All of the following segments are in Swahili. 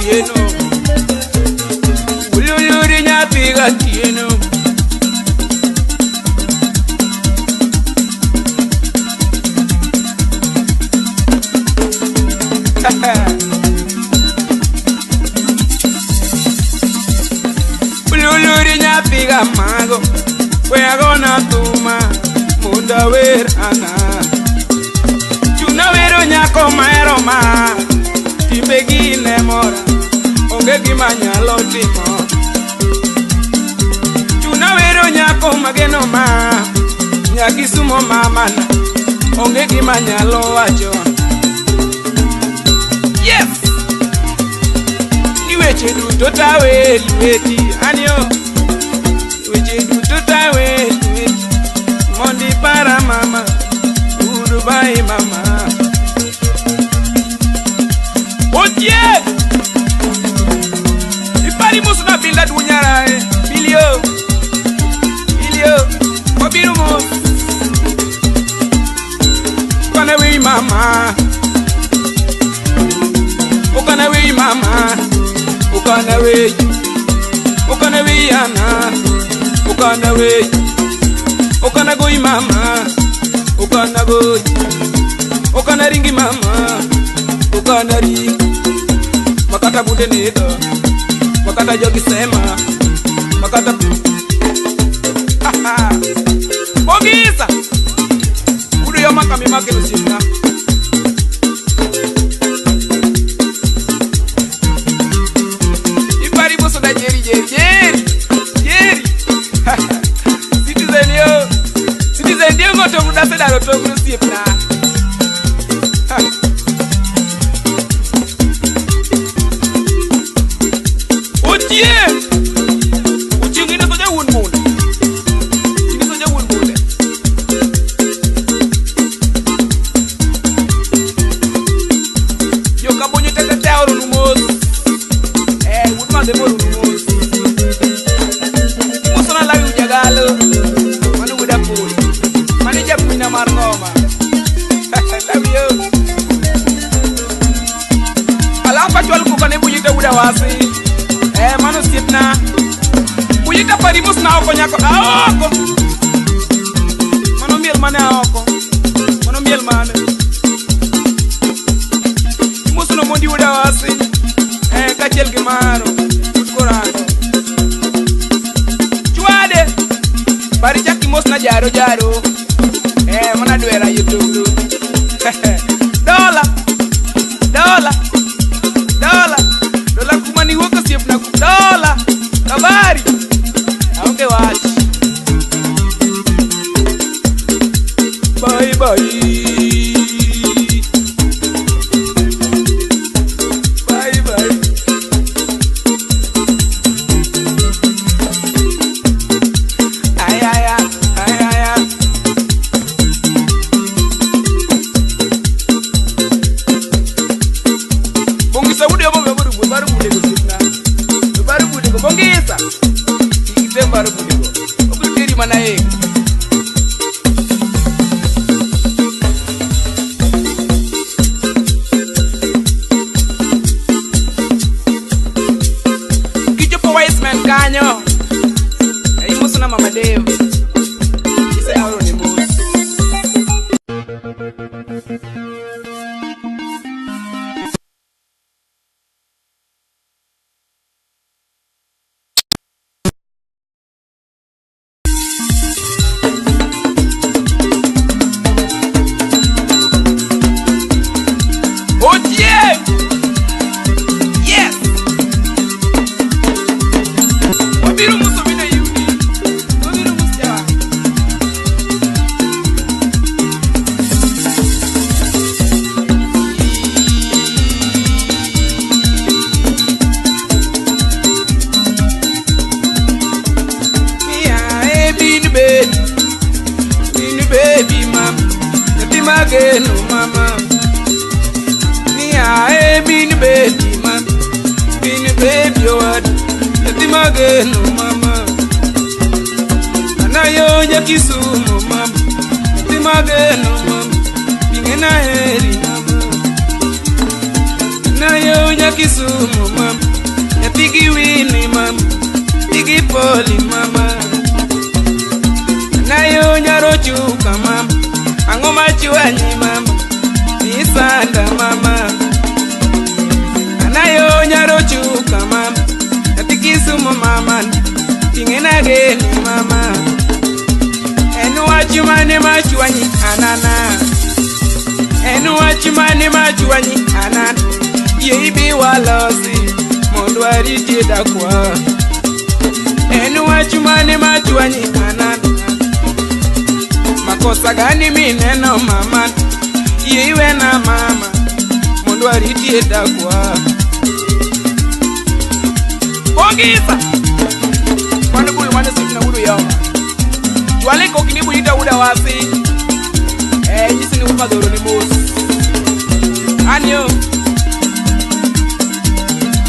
tieno ululuri nyathi ga tieno ululuri nyathi ga mago we agona tuma munda wer ana chuna wero nyako maero ma timbe gine mora onge gima nyalo timo chuna wero nyako mageno ma nyaki sumo mama na onge gima nyalo wacho yes niweche duto tawe lweti anio niweche duto tawe lweti mondi para mama urubai mama oye ipari musuna binda dunyara bilio obiru mo kana we mama ukana we mama ukana we ana ukana goi mama ukana ringi mama ukana ringi makata bude nido makata jogi sema makata Ogisa udu yo makami makelo simna ipari boso da jeri citizen yo ngoto muda sedaro to krusipna uchingine soja wunmune yo kabonyo tete teoro numos wunma de moru numos musona lawi ujagalo manu buda pul mani japina marnoma lawi yo alampa chwal kukane bujite buda wasi manu sipna bujita parimus na oko nyako aoko manu miel mane aoko manu miel mane musuno mondi uda wasi kachel gimaro utkorano chwade bari chaki mos na jaro mana duera YouTube dola kumani woko siepna dola kabari aunge watch bye Ganyo musuna mama Dave ise auro ni mus Mageno mama Nia bin baby man Bin baby what Yati mageno mama Anayo nyakisumo mama Yati mageno mama Bingena heri mama Anayo nya Kisumu mama, nyatigi Winnie mama, tigi Poli mama, nayo nyarochuka mama, ango machuanyi mama, isanda mama, nayo nyarochuka mama, nyatigi Kisumu mama, tingena geni mama, enu wachumane machuanyi anana, enu wachumane machuanyi anana. Yeibi walosi mondo ariti dakwa enu wachumane machuanyi anana. Makosa gani mineno mama yeiwe na mama mondo ariti dakwa Bongisa Wanda bulu wanda sifina uru yao Juale kokinibu ita uda wasi Jisi ni upadoro ni mosi Anyo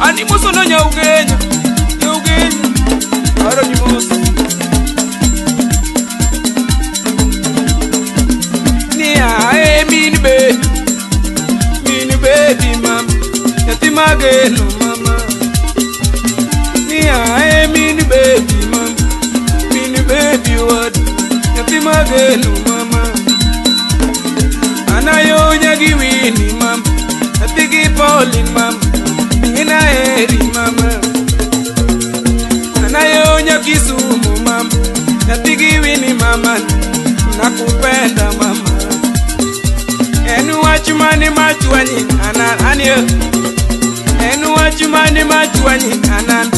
Ani muso no nya ugenya aro ni muso ni ae mini baby mama yati mageno mama ni ae mini baby what yati mageno mama anayo nyagi Winnie mama yati gi Pauline mama ina eri mama anayo nya Kisumu mama nyatigi Winnie mama nakupenda mama enu wachumane machuanyi ananiyo enu wachumane machuanyi anan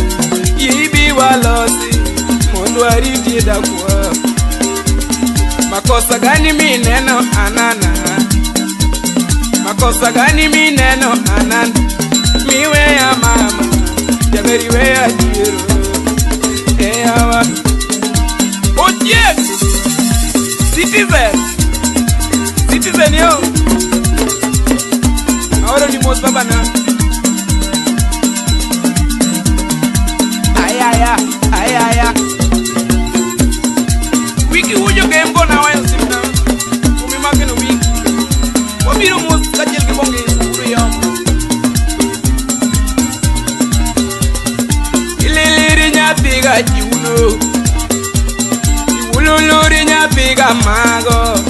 yibi walosi mondo ariti dakwa makosa gani mineno anana makosa gani mineno anana miwe ya mama jameri we ya jiro eyawa oje citizen yo ahora ni mos baba na ayaya wiki ujo game go na wayo simna umi makeno wiki wabiro mos kajel ke bonge uru yo Piga chiuno ululuri nya piga mago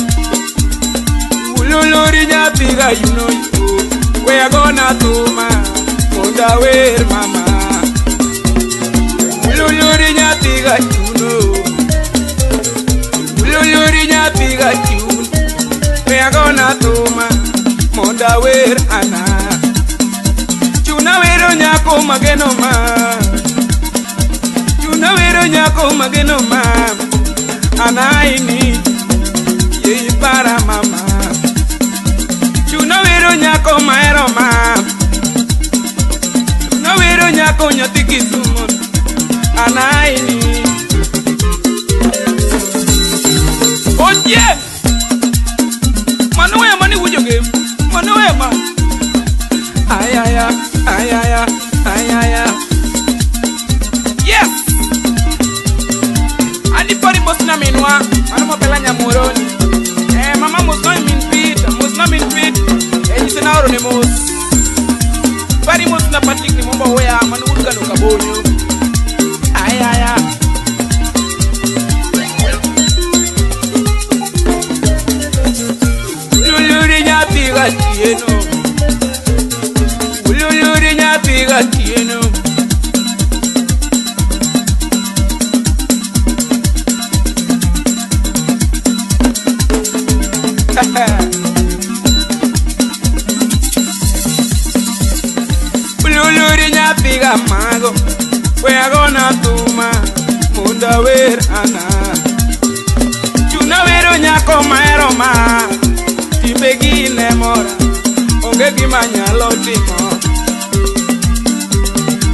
ululuri nya piga we are gonna tuma monda wer mama ululuri nya piga chiuno ululuri nya piga chiuno we are gonna tuma monda wer ana chuna wero nya ko mageno ma Nawero nyako mageno mama anaini yei para mama Chunawero nyako maero mama Chunawero nyako nyati Kisumu anaini Oje Manuwe mani wujoge Manuwe ma Ayaya Yes Anybody must not mean one. I'm not telling you more. Mama must not mean feet. Must not mean feet. You say now only must. Very must not particularly remember where I'm and who's gonna come on you. Ayaya. Ululuri nya piga tieno. Ululuri nya piga tieno. Ululuri nya piga mago we are gonna tuma munda wer ana Chunawero nyako maero ma timbegi ne mora onge gima nyalo timo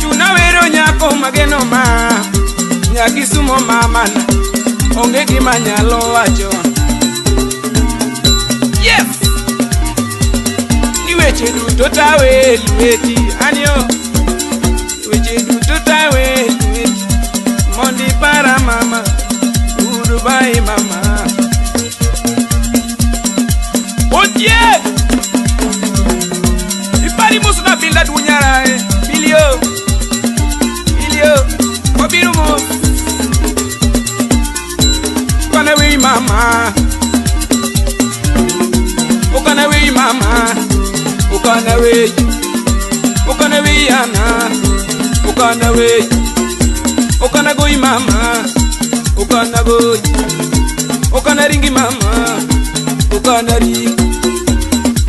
Chunawero nyako mageno ma nya Kisumu mama onge gima nyalo wacho Yes Weche duto tawe lweti anyo Weche duto tawe lweti Mondi para mama Urubai mama Oye Ipari musu na binda dunyara ukana we yana, ukana we, ukana goi mama, ukana goi, ukana ringi mama, ukana ringi,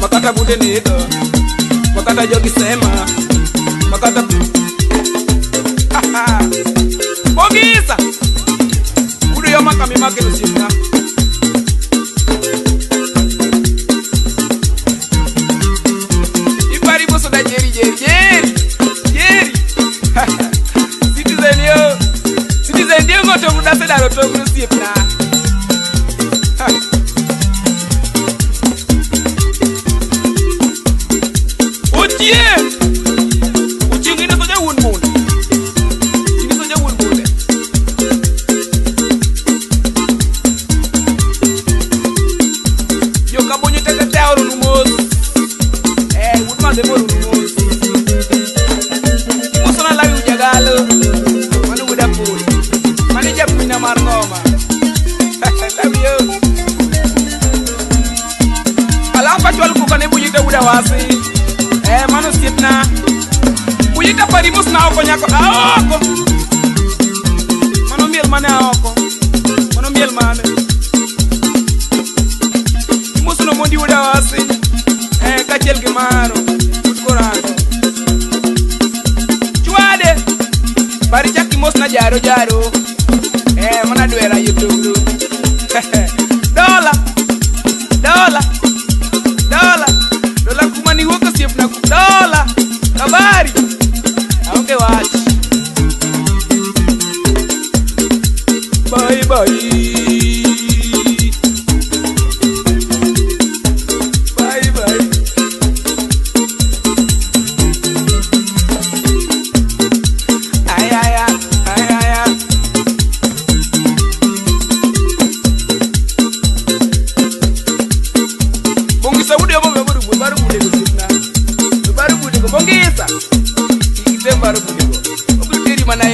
makata bude nego, makata jogi sema, makata Bogisa, udu yo makami makelo simna. Ibari boso da jeri. Citizen yo ngoto muda se daro to gru simna. Uchi ngine soja wun mun. Wasi manu sitna uyita parimus na oko nyako aoko manu miel mane aoko manu miel mane musu no mondi uda wasi kachel ke maro kurano chuade bari jaki mos na jaro mana duera YouTube dola kumani woka siep na dola kabari aonge watch bye ay bongi saudi abo baru bude gusipna baru bude go bongisa ikite baru bude go obuteri mana